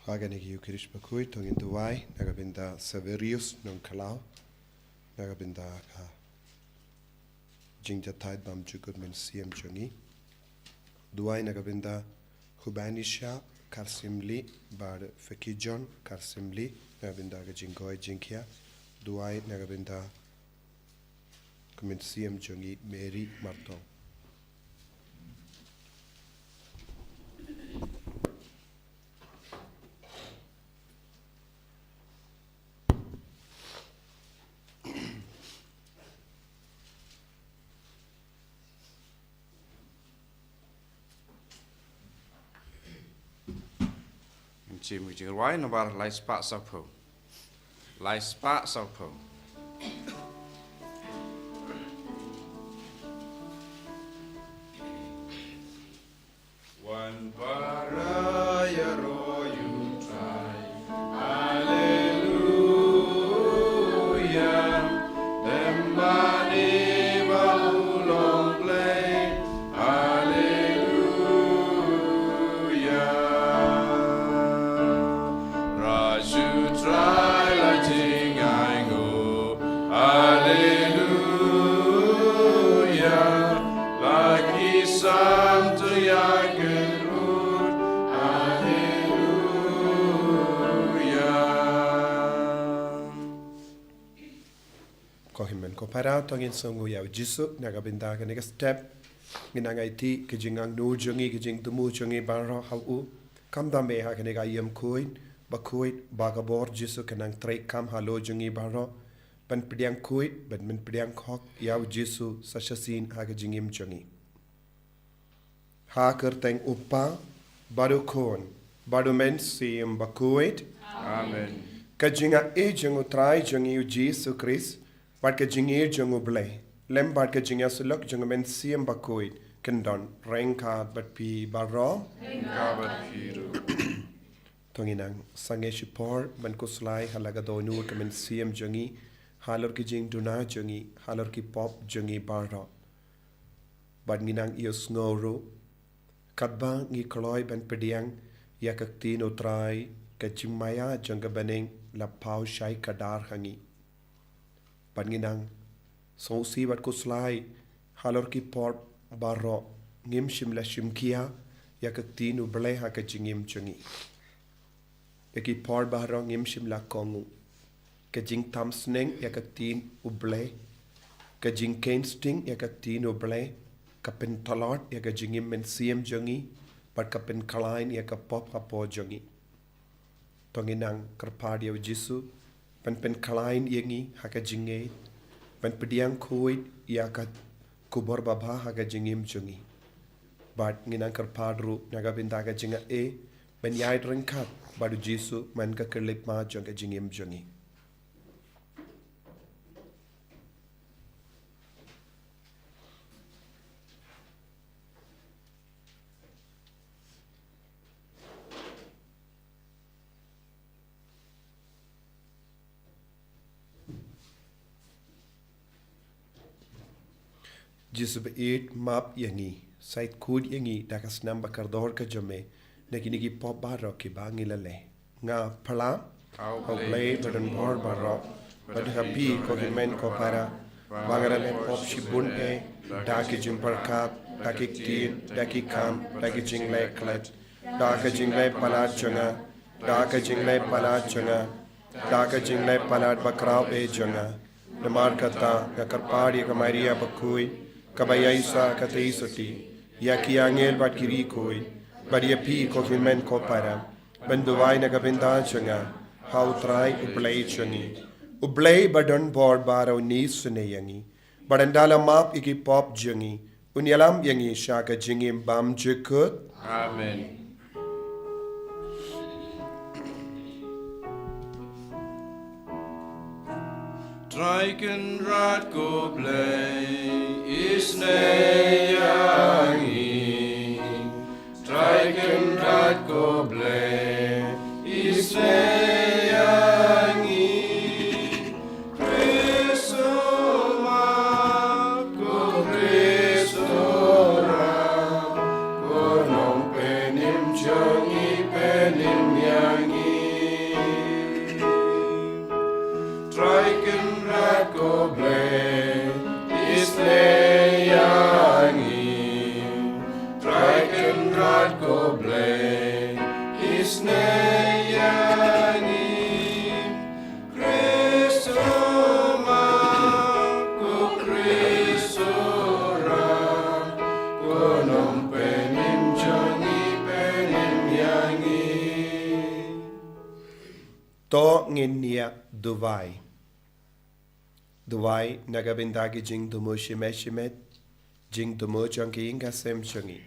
Haganigi Ukirish Bakhuid, Tong in Dubai, Nagabinda Severius, Non Kalau, Nagabinda Jingja Tide Bam Jugudman CM Jungi, Dubai Nagabinda Hubanisha, Karsimli, Bar Fekijon, Karsimli, Nagabinda Jingoy Jinkia, Dubai Nagabinda Kumin CM Jungi, Mary Marton. Chim chim why no bar lai spa sapo. Lai spa sapo. One paraya ro you try. Hallelujah. Them body long play. Ko parau tongin songu yau jisu nagabinda ka step ginangai ti kijingang nu jungi kijing tumu jungi barro hau kamdambe ha kanega yam kuin Bakhuid bagabor jisu kanang trei kam halo jungi barro ban pediang kuit ban men pediang khok yau jisu sashasin ha kijingim jungi ha kerteng upa baru kon baru men sim Bakhuid Amen. Kajinga e jungu trai jungi jisu Christ Bad ka jingir jungu blay. Lem bad ka jingya sulok jungu men siem Bakhuid. Kendon rengka bat pi barro. Rengka bat piru. Tonginang sange shipor ban kuslai halaga donur ka men siem jungi. Halor ki jing duna jungi. Halor ki pop jungi barro. Bad nginang ios ngoro. Kadba ngi kloy ban pediang. Yakak tino trai. Ka jingmaya junga baning. La pau shai kadar hangi. Panginang so si bat kuslai halor ki port barro ngim shimla shimkia yakaktin uble ha ka jingim chungi ki port barro ngim shimla kongu ka jing tam sneng yakaktin uble ka jing kain sting yakaktin uble ka pen talot yak jingim men siem jungi pat ka pen kalain yak pop ha po jungi tonginang karpadio jisu pen kalain yengi haka jinge pen pediang kuit yakat kubor baba haka jingim jungi bat nginang karpadru naga bintaga jinga ben yai rengkat badu jisu man ka kerlip ma jonga jingim jungi Jisu beet map yangi sait kud yangi dakas namba kardor ka jome nekini ki pop barro ki bangi lale nga pala au play badan bor barro bad happy ko men ko para bangara le pop shibun daki jimpar kap daki tin daki kam daki jingle klet daki jingle palat chunga daki jingle palat chunga daki jingle palat bakrao chunga namar kata ka karpadi ka Maria Bakhuid Kabayaisa kataisoti yaki angel bat kiri koi badia pi ko men ko para benduwai na gabinda chunga how try ublay chungi ublay badon board baro ni sune yangi badandala map iki pop jungi unyalam yangi shaka jingim bam jukut Amen. Strijken raad go blij is neyangi. Strijken raad go blij is neyangi. Christo go Christo ra go nong penim changi penim yangi. To ngin nia Dubai. Dubai nagabindagi jing dumo shimet jing dumo jangi inga sem jangi.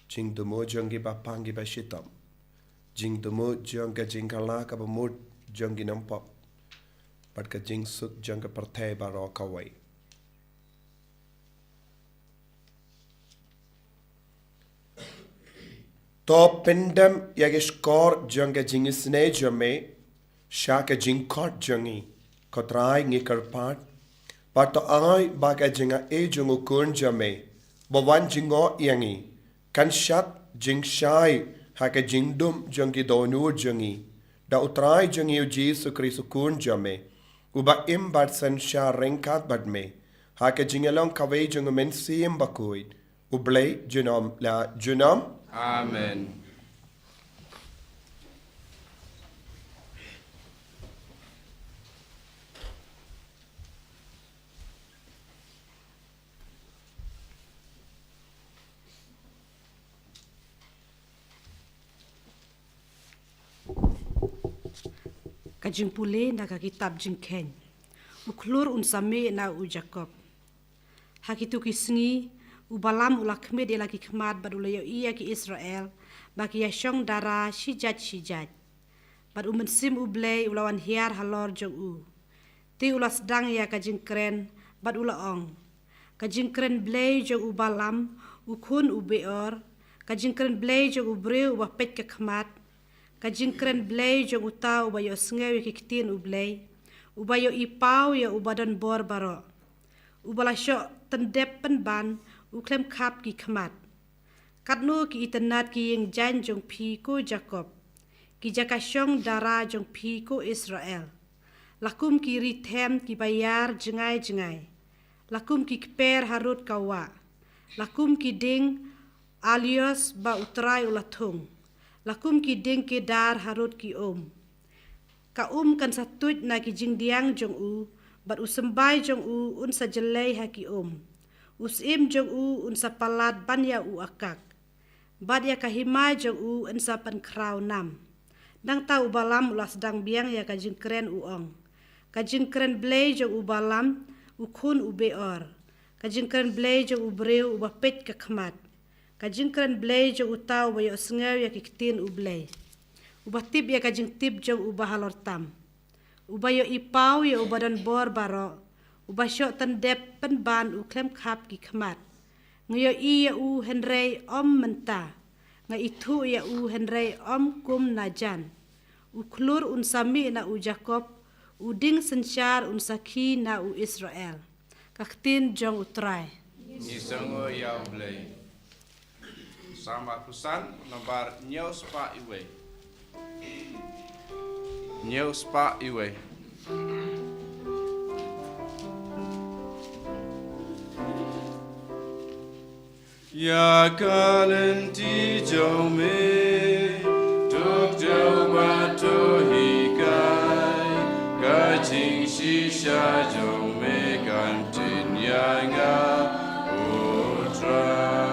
Jing dumo jangi bapangi bashitam. Jing dumo janga jingala ka bamud jangi nampap. Pat ka jing suk janga partai baro kawai. To pendam yagishkor janga jingisne jame shaka jingkot jangi kotrai ngikarpat pat to ai baga jinga e jungu kun jame bawan jingo yangi kan shat jing shai haka jingdum jangi donur jangi da utrai jangi u Jesu Kristu kun jame uba imbat san sha renkat badme haka jingalong kawai jungu men siem Bakhuid ublay junom la junom. Amen. Kajing pule na kitab Nyngkong. Uklur unsame na u Jacob. Hakitu ki Sngi ubalam ulakme de lagi kemat badulayo iya ki Israel bagi yashong dara shijat. Bad umensim ublay ulawan hiar halor jong u. Ti ulas dang ya kajing kren bad ulaong. Kajing kren blay jong ubalam ukun ubeor. Kajing kren blay jong ubreu ubapet ke kemat. Kajing kren blay jong utau ubayo Sngi kikitin ublay. Ubayo ipau ya ubadan bor baro. Ubala syok tendep penban uklem kap ki kemat. Katnu ki itenat ki yang jan jong pi ko Jacob. Ki jakasyong dara jong pi ko Israel. Lakum ki rithem ki bayar jengai. Lakum ki keper harut kawa. Lakum ki ding alios ba utrai ulatung. Lakum ki ding ki dar harut ki Ka kan satut na ki jingdiang jong u. Bat usembai jong u un sa jelay ha ki Usim jong u un sa palat ban ya u akak. Bat ya kahimai jong u un sa pan kraw nam. Dang tau balam ulas dang biang ya kajing kren uong. Kajing kren blay jong u balam ukun u beor. Kajing kren blay jong u breu u bapet ke kemat. Kajing kren blay jong u tau bayo Sngi ya kikitin u blay. Ubatip ya kajing tip jong u bahalor tam. Ubayo ipau ya ubadan bor baro. Ubasyok tendep penban u klem kap ki kemat. Ngayo iya u henrei menta. Nga itu ya u henrei kum najan. U klur unsami na u Jacob. U ding sensyar unsaki na u Israel. Kaktin jong utrai. Nisango ya blay. Sama kusan nomor nyau spa iwe. Nyau spa iwe. Ya kalenti jome tuk jawa to hikai kajing shisha jome kantin yanga utrai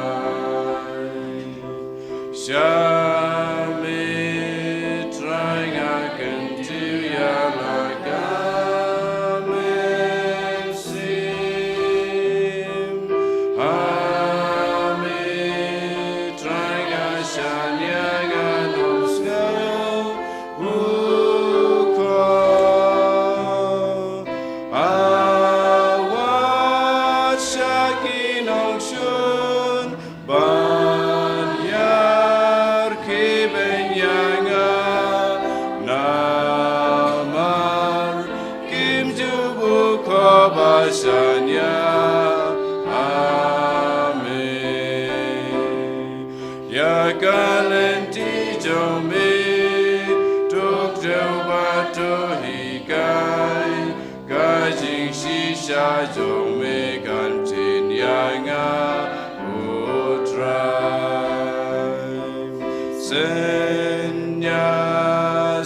Shame trying I can do ya like amen sim Hame trying I shan yaga nos go uko awat shakin on shun Basanya Amen Ya kalenti jome tuk jawa to hikai kajing shisha jome kantin yanga utrai Senya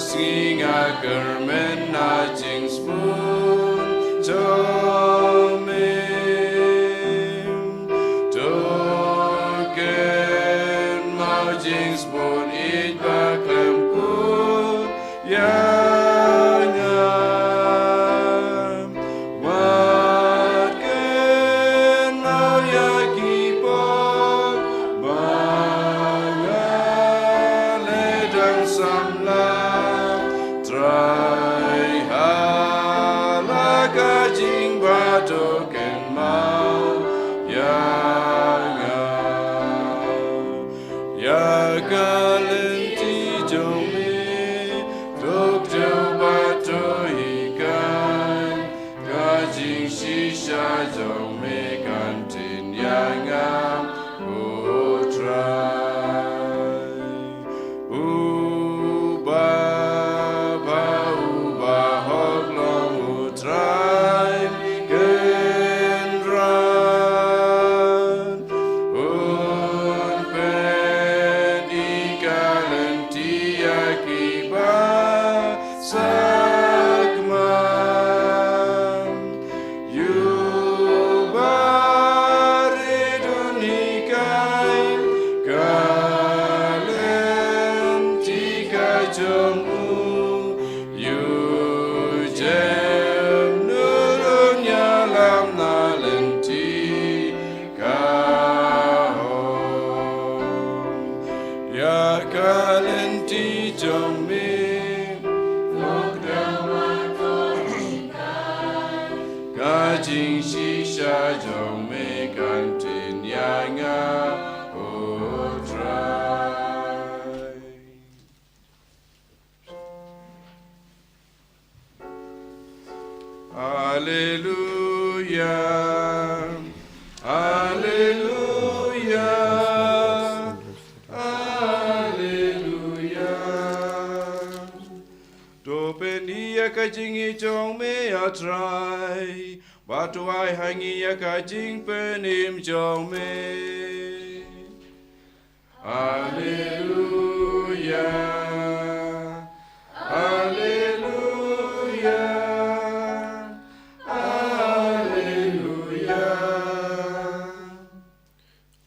singa kermen na jing spoon Token mau jing spoon it baklem ku ya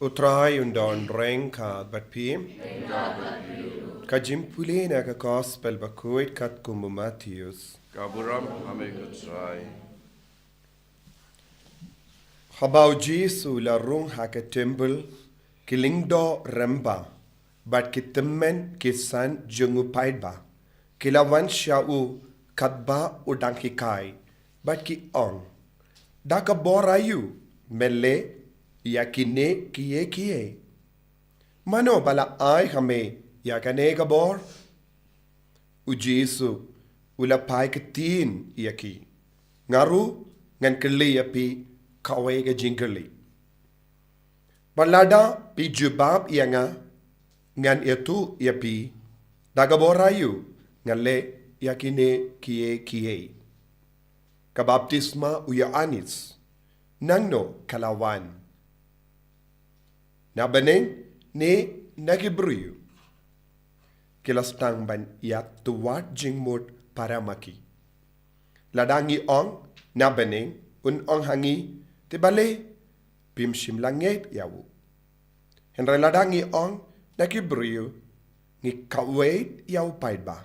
Utrai undon renka but pim. Kajim pulena ka gospel Bakhuid kat kumu Matthews. Kaburam amekutrai. Habau Jesu la rung haka temple kilingdo remba but kitemmen kisan jungu paidba kilawan shau katba udang hikai but ki on daka borayu mele yakine kiye mano bala ai hame yakane ka bor u Jesu ula pai ketin yaki ngaru ngan keli api kawe ga jingkerli. Balada pi jubab yanga ngan itu yapi dagaborayu ngale yakine kiye. Kabaptisma uya anis nangno kalawan. Nabaneng ne nagibruyu. Kilastang ban yak tuwat jingmut paramaki. Ladangi ong nabaneng un ong hangi tibale pim shim langet yawu. Henry ladangi ong nakibruyu ni kawait yaw paidba.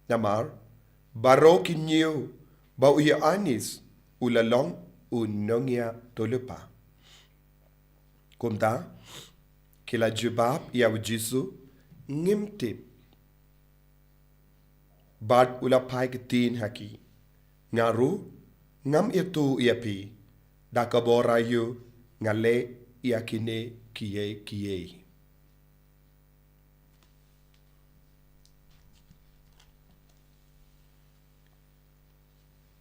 Namar baro kinyo ba uya anis ulalong unongya tulupa. Kumta kila jubab yaw Jesu ngimtip. Bad ulapai ketin haki. Ngaru ngam itu iapi dakaborayu ngale yakine kiye.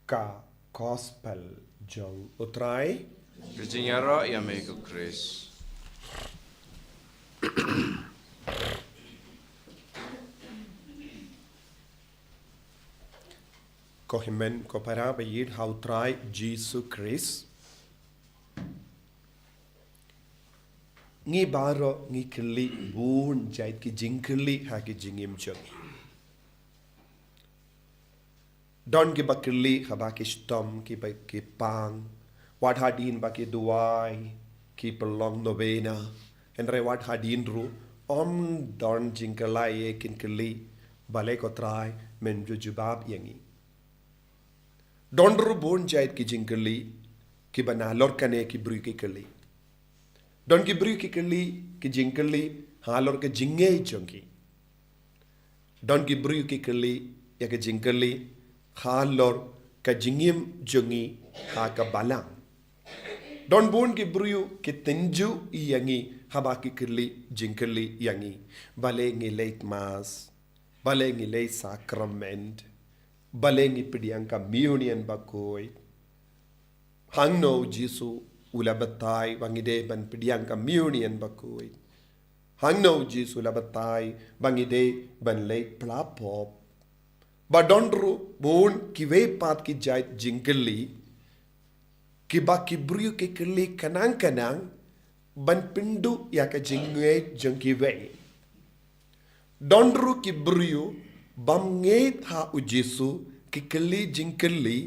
Ka gospel jong utrai Kejingara yameku Chris. Kohimen ko para bayid how try Jesus Christ. Ngi baro ngi kili bun jait ki jingkili ha ki jingim jong. Don ki bakili haba ki stom ki ba ki pang. Wat hadin ba ki duai ki perlong novena. Henry wat hadin ru don jingkalai kin kili bale ko try men jujubab yangi. Donru bon jait ki jingkali ki bana lorkane ki bru ki kali. Don ki bru ki kali ki jingkali halor ke jinge jongi. Don ki bru ki keli ya ka jingkeli halor ka jingim jungi ha ka balang. Don bun ki bru ki tenju yangi haba ki keli jingkeli yangi bale ngi late mass bale ngi late sacrament bale ngi pidiang communion Bakhuid hangno Jisu ulabatai bangide ban pidiang communion Bakhuid hangno Jisu ulabatai bangide ban late plapop badondru bun ki ve pat ki jait jingkeli ki ba ki bru ki keli kanang ban pindu ya ka jingwe jengki ve dondru ki bru bam nget ha u Jisu ki keli jingkeli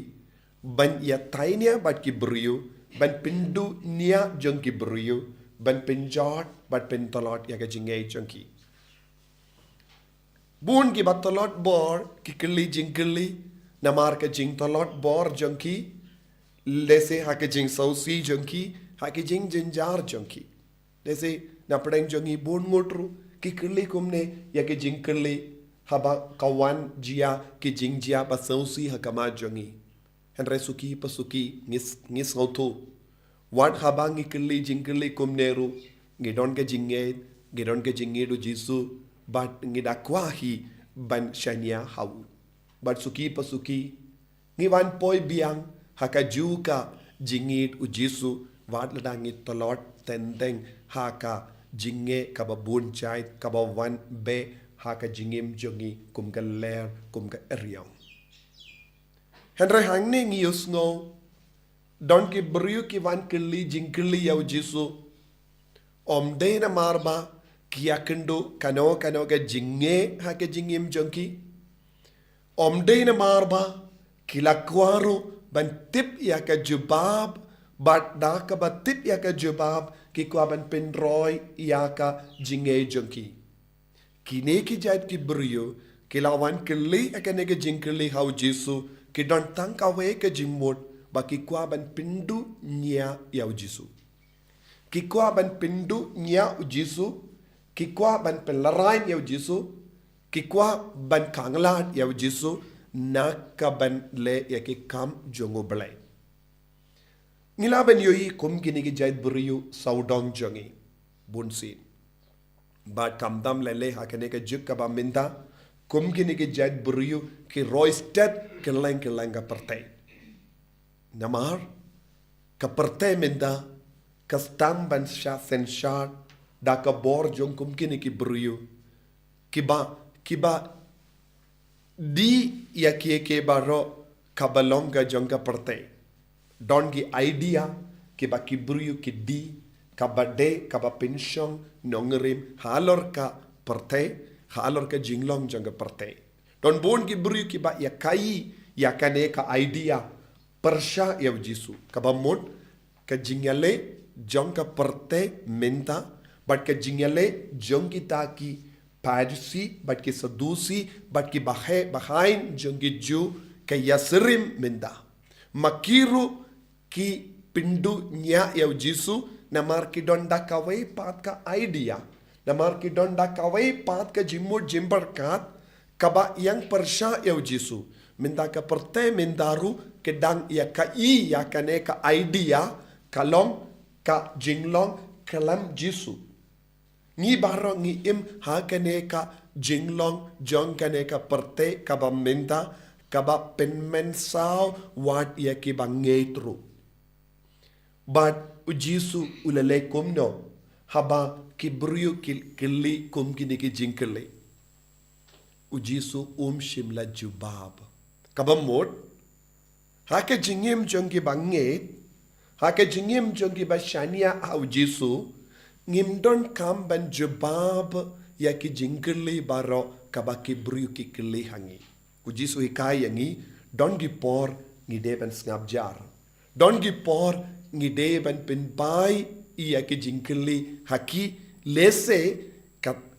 ban ya tainia bat ki bru ban pindu nia jengki bru ban pinjot bat pintolot ya ka jingwe jengki bun ki batolot bor ki keli jingkeli namar ka jing tolot bor jengki lese ha ka jing sausi jengki ha ki jing jinjar jengki lese na pedang jongi bun ngotru ki keli kumne ya ki jing keli haba kawan jia ki jing jia ba sausi ha kama jongi henre suki pasuki ngis ngautu wan haba ngi keli jing keli kumne ru ngidon ka jinge du Jisu bat ngidakwahi ban shania hau bat suki pasuki ngiwan poi biang haka juka jingit u Jisu wat ladangi tolot tendeng haka jinge kaba bun chai kaba wan be haka jingim jongi kum ka ler kum ka eriong henre hangne ngius ngo don ki bru ki wan keli jingkeli ya u Jisu om de na marba kia kendo kano ka jinge haka jingim jongi om de na marba kila kwaro ban tip ya ka jubab bat da ka ba tip ya ka jubab ki kwa ban penroy ya ka jinge jonki kine ki jait ki brio ki lawan keli akane ka jingkeli hau Jisu ki don tang ka we ka jimot ba ki kwa ban pindu nya ya Jisu ki kwa ban pindu nya Jisu ki kwa ban pelarain ya Jisu ki kwa ban kanglat ya Jisu na ban le ya ki kam jongo ble ngila ban yoi kum gini ki jait buriu saudong jongi bunsin ba kam dam le hakane ka juk ka ba minda kum gini ki jait buriu ki roistet keleng ka partay namar ka partay minda ka stam ban sha sen shat da ka bor jong kum gini ki buriu ki ba di ya ke baro kabalonga jonga perte dongi idea ke ba kibru ki di kabade kaba pension nongrim halor ka perte halor ka jinglong jonga perte don bon kibru ki ba ya kai ya kane ka idea persha ya Jisu kaba mon ka jingale jonga perte menta but ka jingale jongi taki Padusi, bat ki sadusi, bat ki bahain jongi ju ka yasrim minda. Makiru ki pindu nya ya Jisu namar ki donda kawai pat ka idea. Namar ki donda kawai pat ka jimur jimbarkat kaba yang persya ya Jisu. Minda ka perte mindaru kedang ya ka i ya kane ka idea kalong ka jinglong kalam Jisu. Ngi barong ngi im ha kane ka jinglong jong kane ka perte ka ba minda ka ba penmen sao wat ya ki ba ngetru but Jisu ulale kumno haba ki bru kili kum kini ki jinkele Jisu shimla jubab ka ba mod ha ka jingim jong ki ba nget ha ka jingim jong ki ba shania au Jisu ngimdon kam ban jubab ya ki jingkeli baro kabaki bru ki keli hangi Jisu hikai yangi don gi por ngi de ban ngab jar don gi por ngi de ban pin bai ya ki jingkeli haki lese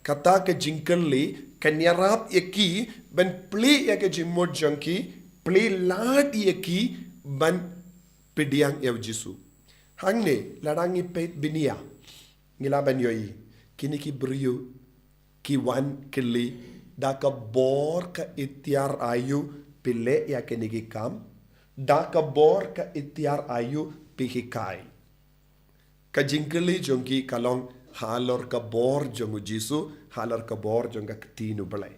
kata ka jingkeli kanyarap yaki ban pli ya ki jimod janki pli lad yaki ban pidiang ya Jisu hangne larangi pet binia ngilaban yoi kini ki brio ki wan kili daka bor ka itiar ayu pile ya kenigi kam, daka bor ka itiar ayu pihikai. Ka jingkeli jongki kalong halor ka bor jongu jisu, halor ka bor jonga ketinu belai.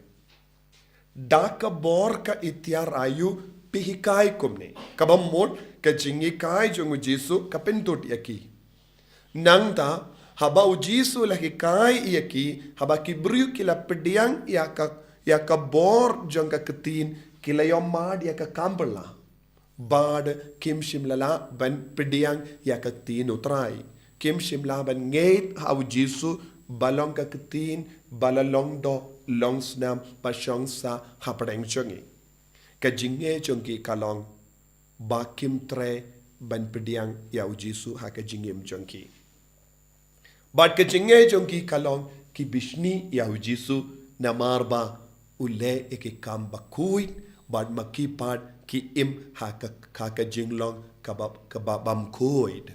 Daka bor ka itiar ayu pihikai kumne. Kabamot ka jingi kai jongu jisu ka pentut yaki. Nangta haba ujisu lagi kai yaki, haba kibriu kila pediang ya ka bor jonga ketin kila yomad ya ka kambela. Bad kim shimlala ban pediang ya ka ketin utrai. Kim shimla ban ngeit hau jisu balong ka ketin balalong do long snam pasong sa hapadeng chongi. Ka jinge chongi kalong ba kim tre ban pediang ya ujisu ha ka jingem chongi. Bad ka jinge chongi kalong ki bishni ya ujisu namarba ule eke kam bakhuid bad makipad ki im ha ka jinglong kabam khuid.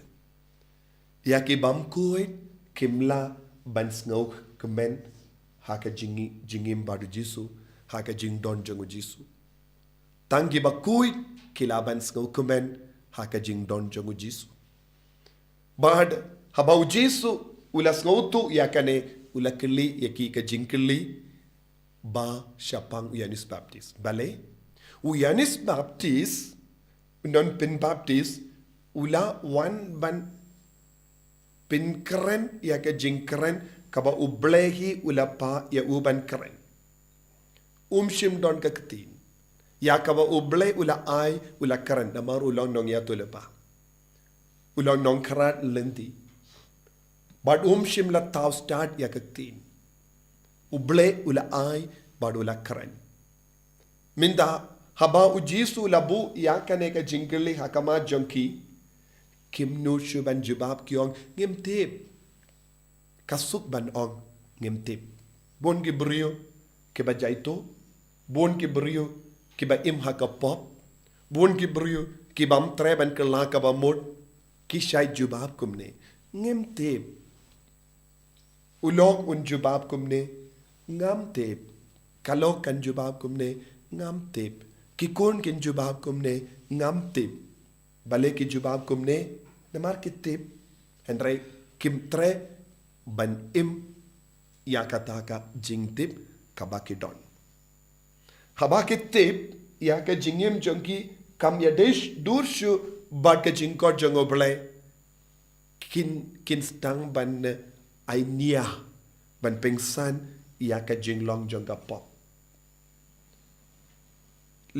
Ya ki bam khuid kimla ban snau kemen ha ka jingim badu jisu ha ka jingdon jongu jisu. Tangi bakhuid kila ban snau kemen ha ka jingdon jongu jisu. Bad habau jisu ula snautu ya kane ula keli yaki ka jingkeli ba syapang Uyanis Baptist. Bale Uyanis Baptist non pin Baptist ula wan ban pin keren ya ka jingkeren kaba ublehi ula pa ya uban keren. Shim don ka ketin. Ya kaba uble ula ai ula keren namar ulang nong ya tulepa. Ulang nong kerat lenti. Bad shim la taw start ya ketin. Uble ula ai bad ula keren. Minda haba ujisu labu ya kane ka jingkeli hakama jonki kim nu shuban jubab kiong ngem tip kasuk ban ong ngem tip bon ki brio ke ba jaito bon ki brio ki ba im ha ka pop bon ki brio ki bam tre ban ke la ka ba mod ki shai jubab kumne ngem tip ulong un jubab kumne ngam tip kalok kan jubab kumne ngam tip ki kon kin jubab kumne ngam tip bale ki jubab kumne namar ki tip henry kim tre ban im ya kataka jing tip kabaki don habaki tip ya ka jingim jonki kam ya desh durshu bad ka jingkor jongo blai kin stang ban ainia ban pengsan ya ka jinglong jonga pop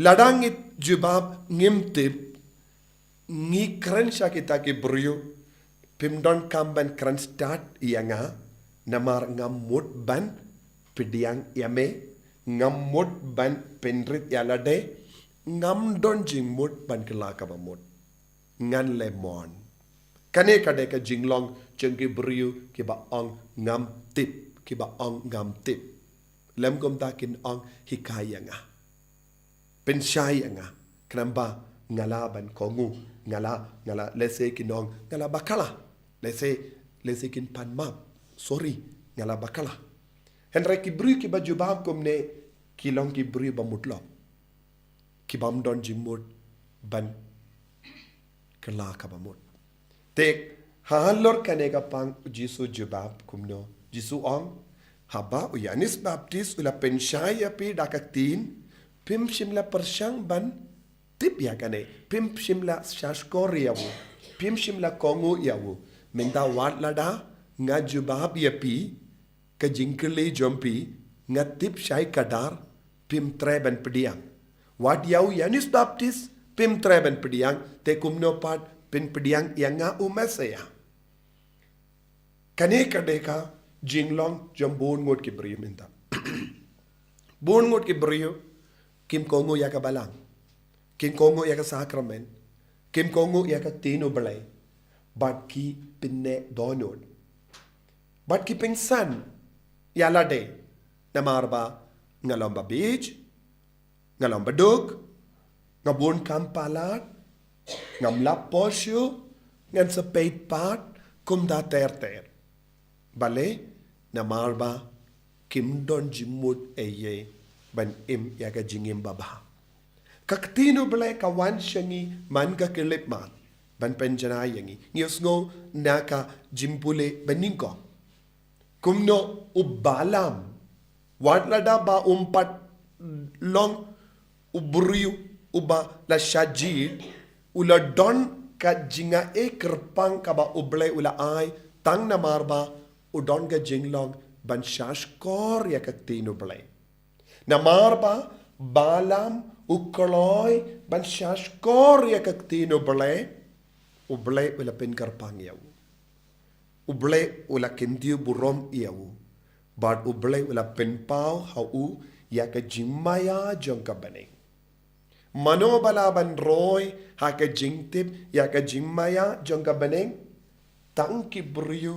ladangit jubab ngim tip ngi keren kita ki brio pimdon kamban keren start ianga namar ngamut ban pediang yame ngamut ban penrit yalade ngam don jingmut ban kelaka bamut ngan lemon kane kade ka jinglong jengki brio ki ba ong ngam tip ki ba ong ngam tip lem kom takin ong hikayanga pensyayanga kenapa ngala ban kongu ngala lese kinong ngala bakala lese kin pan map sorry ngala bakala henry ki bru ki baju bab komne kilong ki bru ba mutlop ki bam don jimut ban kala ka bamut tek halor kane ka pang jisu jubab kumno jisu ong haba Uyanis Baptist ula pensyaya pi dakatin pim shimla persyang ban tip ya kane pim shimla shashkori yawu pim shimla kongu yawu minta wat lada nga jubab ya pi ka jingkeli jompi nga tip shai kadar pim treban pediang wat yawu Uyanis Baptist pim treban pediang te kumno pat pin pediang yang nga umasaya kane kadeka jinglong jombon ngot ki brio minta bon ngot ki brio kim kongo ya ka balang kim kongo ya ka sakramen kim kongo ya ka tino balay bat ki pinne donod bat ki pingsan ya lade namarba ngalomba beach ngalomba dog ngabon kampalat ngamlap posyo ngan sa peit pat kum da ter bale namarba kim don jimut eye ban im ya ka jingim baba kaktino ble kawan shangi man ka kelip mat ban penjana yangi ngios ngo naka jimpule ban Nyngkong kumno ubalam wadlada ba umpat long uburiu uba la shajid ula don ka jinga e kerpang ka ba uble ula ai tang na marba udon ga jinglong ban shashkor ya kaktino ble na marba balam ukoloy ban shashkor ya kaktino ble uble ula pen kerpang yaw uble ula kendio burom yaw bad uble ula pen pau hau ya ka jimaya jong ka bane manobalaban roy ha ka jingtip ya ka jimaya jong ka bane tang ki briu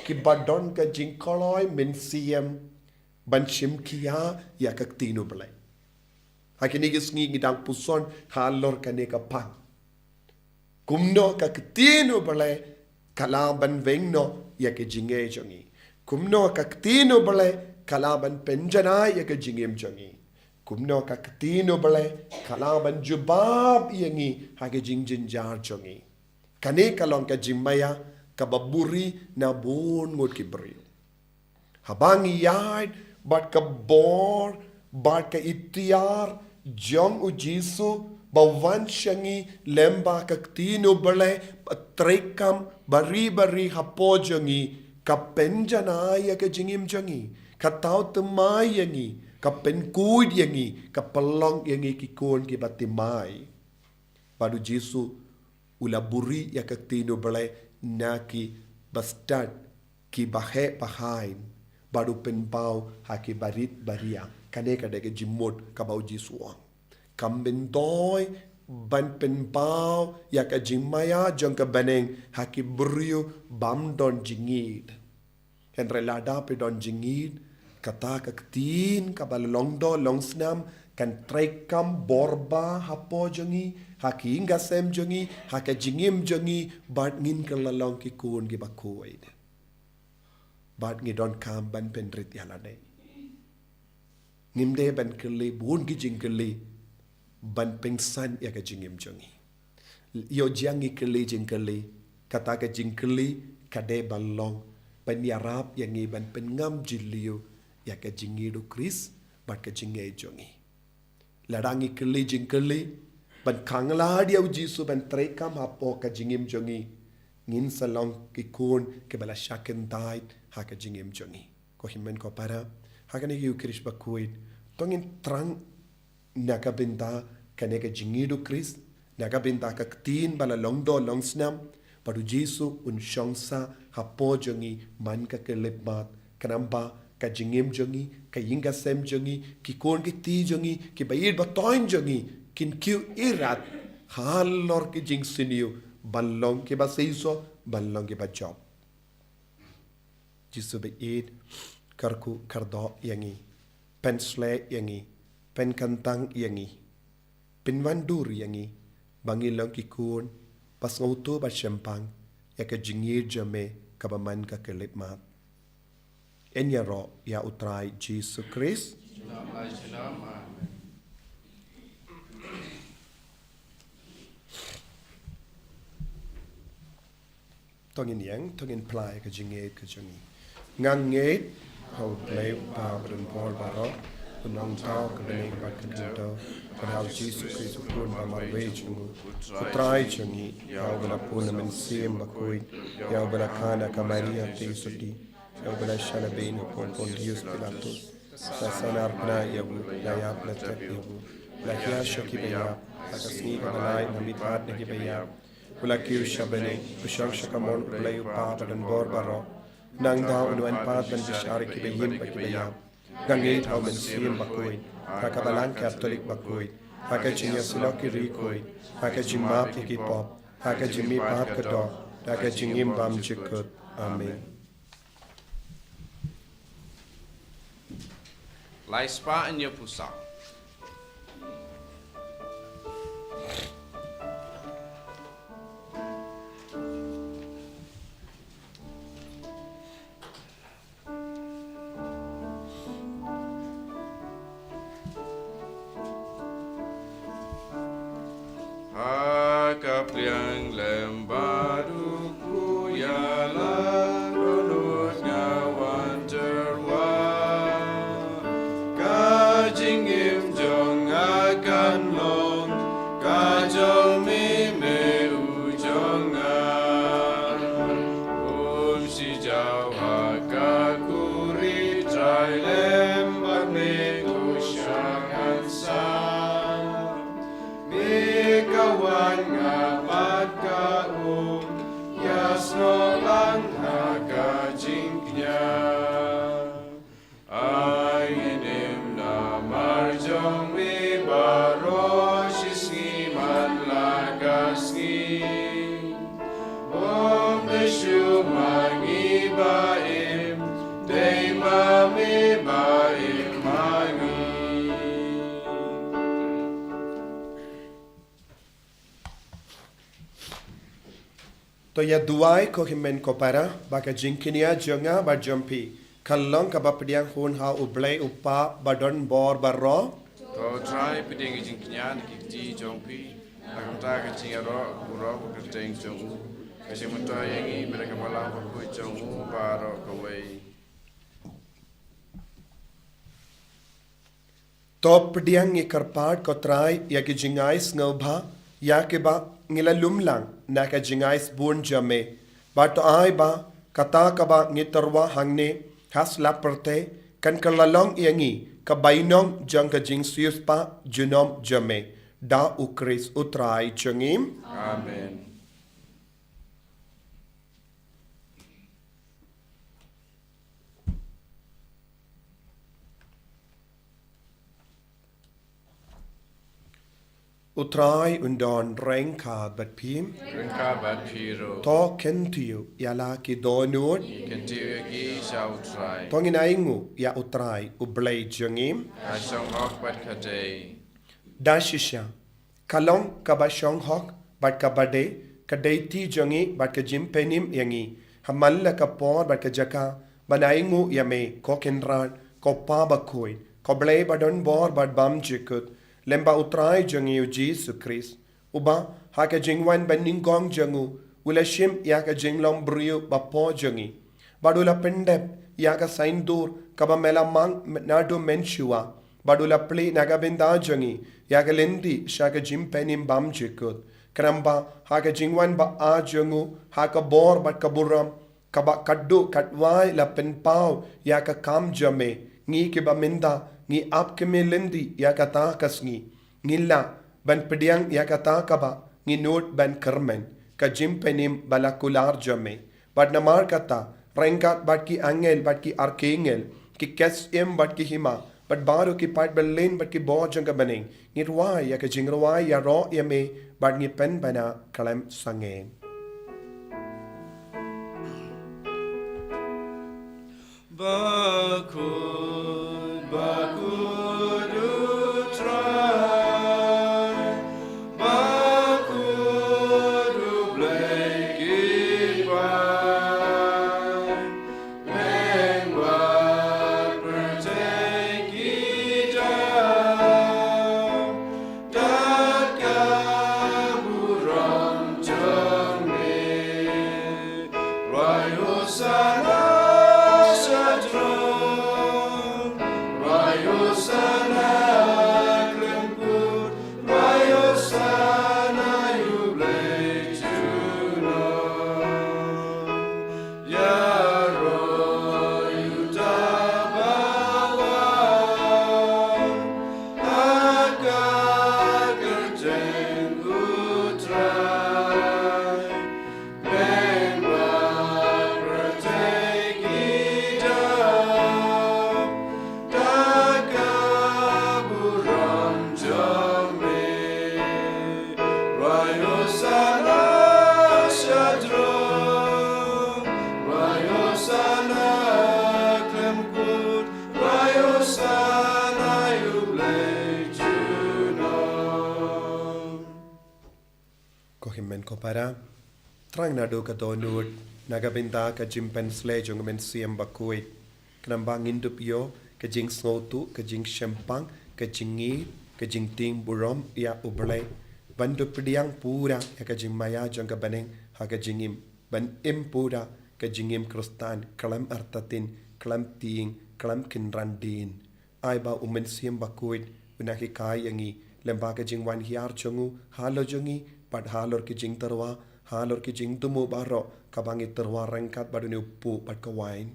ki badon ka jingkoloy men siem ban shim kia ya ka tino ble hakini gisngi ngidang puson halor ka ne ka pang kumno ka tino ble kalaban vengno ya ka jinge jongi kumno ka tino ble kalaban penjana ya ka jingem jongi kumno ka tino ble kalaban jubab yangi ha ka jingjin jar jongi kane kalong ka jimmaya ka baburi na bon ngot ki brio habang yard bat ka bor bat ka itiar jong u jisu bawan shangi lemba ka tino ble trekam bari hapo jongi ka penjana ya ka jingim jongi ka tau temai yangi ka penkud yangi ka pelong yangi ki kon ki batimai baru jisu ula buri ya ka tino ble na ki bastad ki bahe bahain baru penpau haki barit baria kane kadege jimot ka bau jisuang kamben doi ban penpau ya ka jimaya jong ka baneng haki buriu bam don jingid henre lada pe don jingid kata ka tin ka bal longdo longsnam kan trekam borba hapo jongi haki inga sem jongi haka jingim jongi bat ngin ka lalong ki kun ki Bakhuid bat ngi don kam ban penrit yalade ngimde ban kele bun ki jingkele ban pengsan ya ka jingim jongi yo jangi kele jingkele kata ka jingkele kade balong ban yarap yangi ban pengam jilio ya ka jingido Chris bat ka jinge jongi ladangi kele jingkele ban kangla dia jisu ban trekam hapo ka jingim jongi ngin salong ki kun ke bala shaken dait ha ka jingim jongi ko himmen ko para ha ka ne yu Chris Bakhuid tongin trang naga binda kane ka jingido Chris naga binda ka tin bala longdo longsnam padu jisu un shongsa hapo jongi man ka kelipmat kanamba ka jingim jongi ka yinga sem jongi ki kon ki ti jongi ki bayid ba toin jongi kin kiu irat halor ki jing siniu ballong ki ba seiso ballong ki ba job jisu be id karku kardo yangi pensle yangi pen kantang yangi pinwandur yangi bangilong ki kun pas ngauto ba shempang ya ka jingir jame ka ba man ka kelipmat enya ro ya utrai jisu Christ tongin yang tongin plai ka jinget ka jongi ngang nget hau play pa bren por baro nong tao ka benen ba ka do ka hau jisu Christ kun ba mar ve chungu utrai jongi ya bala puna men sim Bakhuid ya bala kana ka Maria te sudi ya bala shana bein pon pon Dios Pilatus sa sanar na ya bu la ya platet ya bu la ya shaki be ya ka sni ka balai na mithat ne ki be ya Ula kiu shabene, ushang shakamon ulayu pa dan bor baro. Nang daw unuan pa dan bishari ki bayim pa ki bayam. Gangit hau men siyem Bakhuid, hakabalang Catholic Bakhuid, haka jinya siloki rikoid, haka jimap ki pop, haka jimi pap kato, haka jingim bam jikut. Amen. Lai spa in your pusa. liang lembaduku ialah donutnya wanjerwa kajingim jong akan long kajong mime ujongan si jawa kakuri trai lembat minggu syakan sang kawan ngapat kaum yasno lang hakajingnya ainim na marjong mi baroshisngi man lagasngi om deshu mangi baim deima mi baim mangi To ya duai ko himen ko para baka jinkinia jonga ba jompi kallong ka bapdiang hun ha ublay upa badon bor barro to try piding jingknya kiti jongpi akamta kachingaro uro kuteng jongu kasi munto yangi mereka malah ko jongu baro kawai to pdiang ikarpat ko try ya ki jingais ngobha ya ke ba ngila lumlang na ka jingais bun jame ba to ai ba kata ka ba ngitarwa hangne has laperte kan kalalong yangi ka bainong jang ka jing sius pa junom jame da ukris utrai changim amen utrai undon rengka bat pim rinka bat piro to kentiu yala ki donut kentiu gi shall try tongin aingu ya utrai ublay jangim ashong hok bat kadei dashisha kalong kabashong hok bat kabade kadaiti jangi bat ka jimpenim yangi hamalla ka por bat ka jaka banaingu yame kokenran ko pa bakhuid ko blay badon bor bat bam jikut lemba utrai jangi u Jesus Christ uba haka jingwan ban Nyngkong jangu ulashim yaka jinglong brio bapo jangi badula pendep yaka saindur kaba melamang nadu menshua badula pli nagabinda jangi yaka lendi shaka jimpenim bam jikut kramba haka jingwan ba a jangu haka bor bat kaburam kaba kaddu katwai la penpau yaka kam jame ngi kiba minda ngi apke me lendi yakata kasngi ngilla ban pediang yakata kaba ngi not ban kermen ka jimpenim balakular jame bad namar kata rengat bad ki angel bad ki archangel ki kes em bad ki hima bad baru ki pat belen bad ki bo janga baning ngirwa yaka jingrwa ya ro yame bad ngi pen bana kalam sange Bakhuid, Bakhuid utrai, Bakhuid ublay kipai, lengwat perteng idam, dat kaburam jangme, rayusana. Para trang nado ka donut nagabinta ka jimpen slejong men siam Bakhuid knambang indup yo ka jing snotu ka jing shempang ka jingi ka jing ting burom ya ublay bandu pediang pura ya ka jing maya jang ka baneng ha ka jingim ban im pura ka jingim krustan kalam artatin kalam ting kalam kinrandin ai ba umen siam Bakhuid unaki kai yangi lemba ka jing wan hiar chungu halo jungi pad halor ki jing terwa halor ki jing tumu baro kabangi terwa rengkat badu ni upu pad ka wain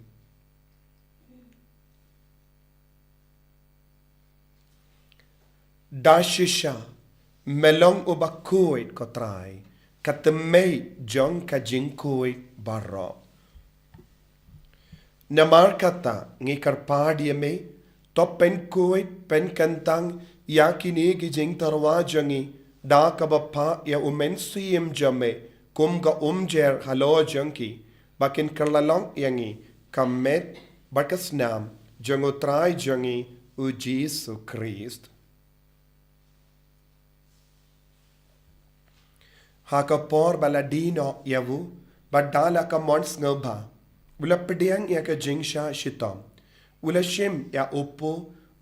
Dashisha melong u Bakhuid ko trai katemei jong ka jingkuid baro namar kata ngi karpadi me to pen kuid pen kantang yakini gi jing tarwa jangi da ka bappa ya umen siem jame kum ga umjer halo janki bakin karlalong yangi kamet bakasnam jango trai jangi u Jesus Christ haka por baladino yavu badala ka mons ngoba ula pediang ya ka jingsha shitom ula shim ya upo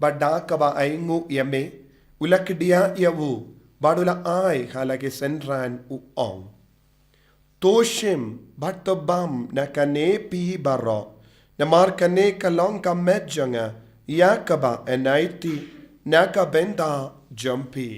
bada ka ba aingu yame ula kedia yavu badula ai halake senran u ong toshim batobam na kane pi baro na mar kane kalong ka medjanga ya ka ba enaiti na ka benda jumpy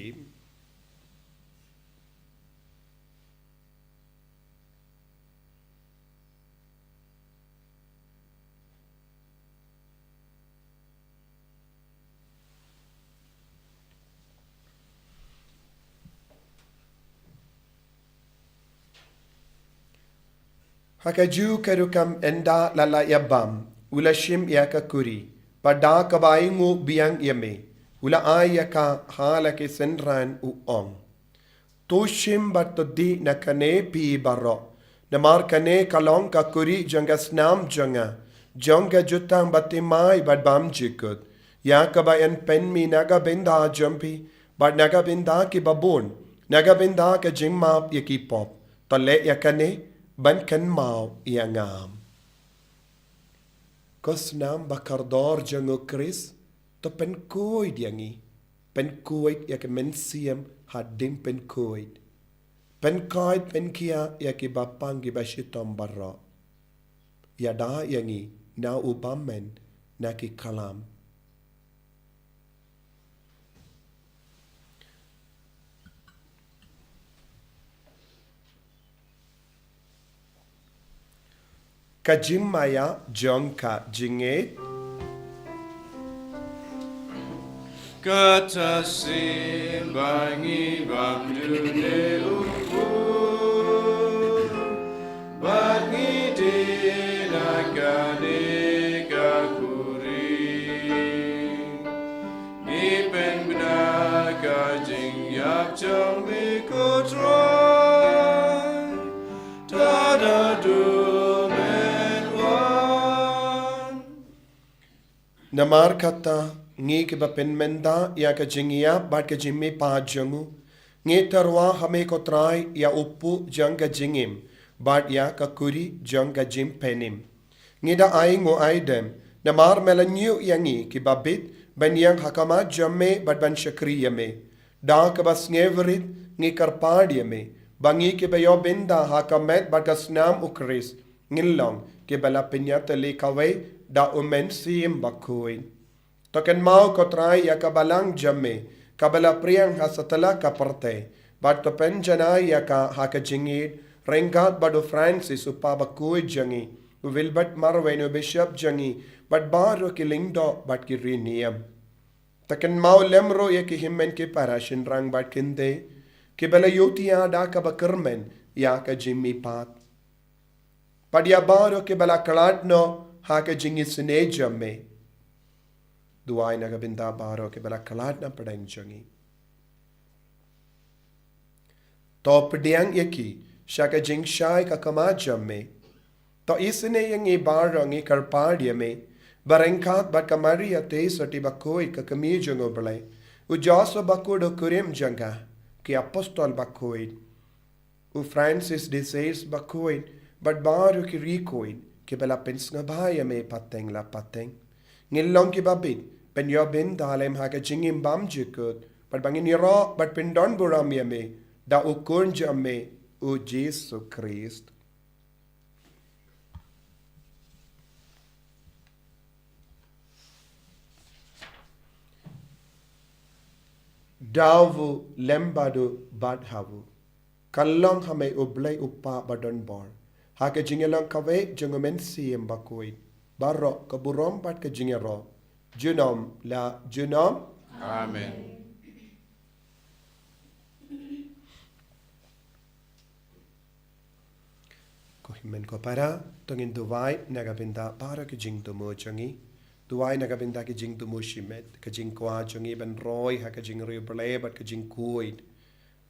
Hakaju karukam enda lala yabam ula shim yaka kuri pada kabaingu biang yame ula ayaka halake senran u ong to shim batodi na kane pi baro na mar kane kalong ka kuri janga snam janga jonga jutang batimai badbam jikut yaka bayan penmi naga benda jumpy bad naga benda ki babon naga benda ka jingmap yaki pop tale yakane ban kan mau iangam kosnam bakardor jango Chris to pen koid yangi pen koid yak men siam hadim pen koid pen kia yaki bapang gi bashitom barra yada yangi na ubamen naki kalam Kajimaya jongka jinget Kata simbangi bamdune upu Bangi dinagane kakuri Ngipen benaga jing yap jong mikotroy Tada du namar kata ngi ke bapen menda ya ka jingia bat ka jimme pa jangu ngi tarwa hame ko trai ya upu janga jingim bat ya ka kuri janga jim penim ngi da aingo aidem namar melanyu yangi ki babit ban yang hakama jamme bat ban shakriya me da ka bas ngeverit ngi karpadiya me bangi ke bayo benda hakamet bat ka snam ukris ngilong ke bala pinyata le kawe da umen sim Bakhuid token mau ko trai ya kabalang jamme kabala priang hasatala ka parte bat to penjana ya ka haka jingit rengat badu Francis upa Bakhuid jangi wilbert marweno bishop jangi bat baro ki lingdo bat ki riniam token mau lemro ya ki himmen ki parashin rang bat kinde ki bala yotia da ka bakermen ya ka jimmi pat padia baro ki bala kalatno haka jingi sine jamme duai naga binda baro ke bala kalat na padang jangi to pediang yaki shaka jing shai ka kama jamme to isine yangi baro ngi karpadia me barengkat bat kamari ate soti Bakhuid ka kami jango bale u jaso Bakhuid kurim janga ki apostol Bakhuid u Francis de says Bakhuid bat baro ki recoid ke bela pens nga bahaya me pateng la pateng ngilong ki babit pen yo bin dalem ha ka jingim bam jikut pat bangin ro bat pen don buram ya me da ukun jame o Jesu Christ. Davu lembadu badhavu. Kalong hame ublay upa badon bor. Hake jingelang kawe jungumen siem Bakhuid. Barok keburom bat ke jingero. Junom la junom. Amen. Ko himen ko para tongin duwai nagabinda para ke jing tumo changi. Duwai nagabinda ke jing tumo shimet. Ke jing kwa changi ben roy ha ke jing rible bat ke jing kuid.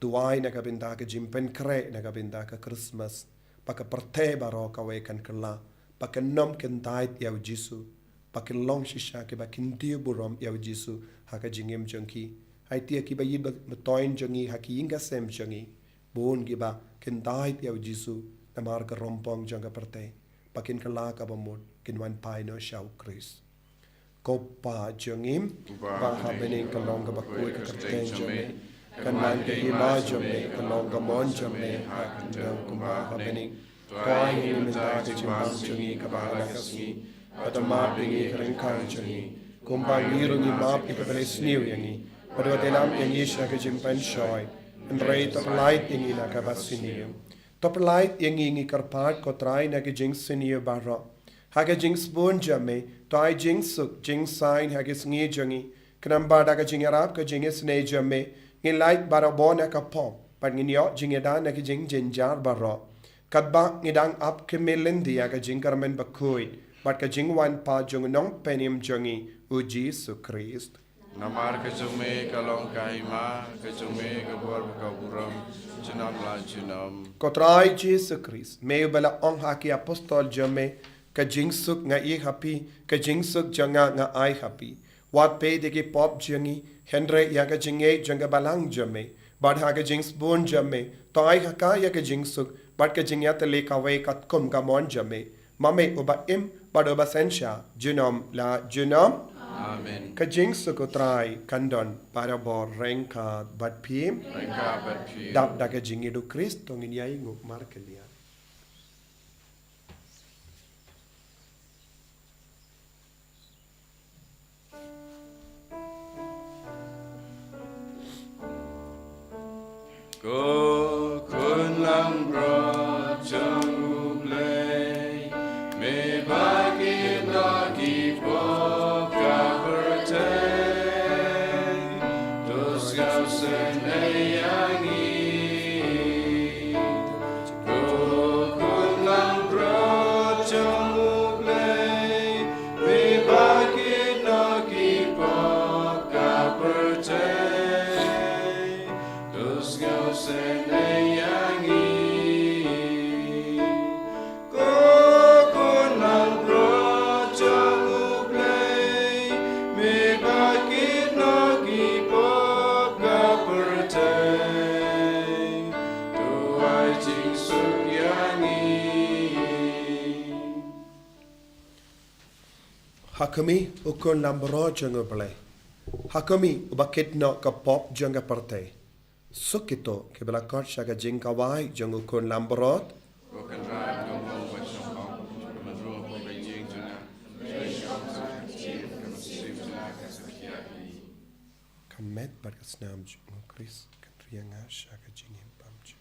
Duwai nagabinda ke jing pen kre nagabinda ke Christmas. Paka parte baro kawe kan kala. Paka nom ken tait yaw Jisu. Paka long shisha ke bakin dia burom yaw Jisu ha ke jingem changi. Hai tia ki ba yid matoin changi ha ki inga sem changi. Bon ki ba ken tait yaw Jisu. Namar ka rompong janga parte. Pakin kala ka bamod kinwan pai no shaw Chris. Kopa jangim ba habening kalong ka Bakhuid ka kapten jame. Kanman ka hima jame kalong ka mon jame hakandang kumba habening. Tuay himinta ka jimbang jangi ka bahala ka sngi. Atama bingi rengkang jangi. Kumbang ngirong imap ikabali sniw yangi. Padwatelam yangi siya ka jimpan shoy. And rate of light yangi na ka basiniyo. Top light yangi karpat ko try na ki jing senior barro. Haga jing spoon jame, to I jing suk, jing sign hagis ngi jangi. Kanamba daga jing arab ka jing isne jame, ngi light barabona ka pom, but ngi yo jing edan na ki jing jinjar barro. Kadba ngidang up kimilindi aga jing karmen Bakhuid, but ka jing wan pa jung nong penim jangi, u Jesu Christ. Namar kecume kalong kahima, kecume kebuar buka buram, junam la junam. Kotrai Jesu Christ, may bala ong haki apostol jame, ka jing suk nga I happy, ka jing suk janga nga I happy. Wat pe digi pop jangi, Henry yaga jinge janga balang jame, bad haga jing spoon jame, to I haka yaga jing suk, bad ka jing yata leka way kat kum gamon jame. Mame uba im, bad uba sensha, junom la junom. Amen. Ka jing sukutrai kandon para bor rengka bat pim. Rengka bat pim. Dap daga jing idu Christ tongin yai nguk markelia. Ko kun lang bro chang ublay, me bagi lagi po kapertay, dos gau sen ayangi. Ko kun lang bro chang ublay, me bagi lagi po kapertay. Hakami ukun lambro janga bale. Hakami ubakit no ka pop janga parte. Sukito ke bala kot shaga jing kawai jang ukun lambrot. Bukan rai ngomong buat Nyngkong, menurut po Beijing tuna, Kamet bar kasnam jang Chris katrianga shaga jing pam jang.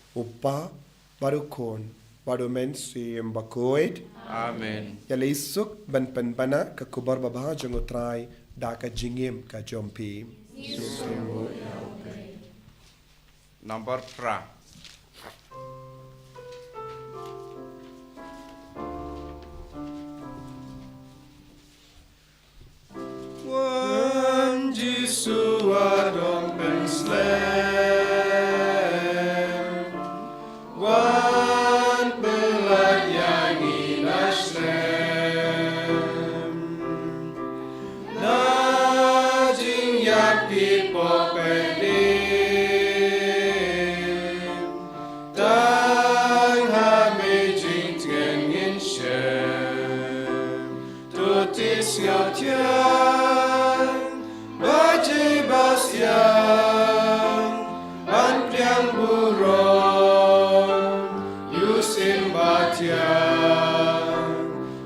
Upa baru kon baru men sim Bakhuid. Amen. Ya leisuk ban pen bana ka kubar babah jengutrai da ka jingim ka jompi. Number pra. Wan Jisu adong penslem. Wan pelayang inaslem. Na jing yapi popedi. Tang hame jing tengin shem. Tutis ngau tiang. Baji basyang. Ban priang burong. Yusin batiang.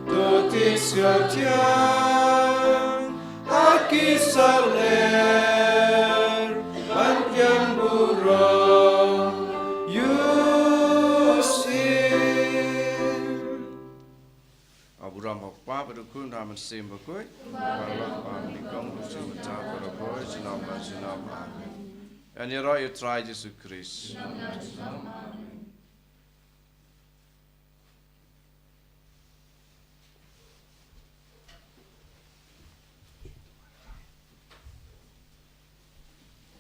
Tutis ngau tiang. Aki saler. Ban priang burong. Aburam hokpa berukun ramen sim Bakhuid. Balak pam Nyngkong lucu mata berboy jenama amen. And you try Jesus Christ.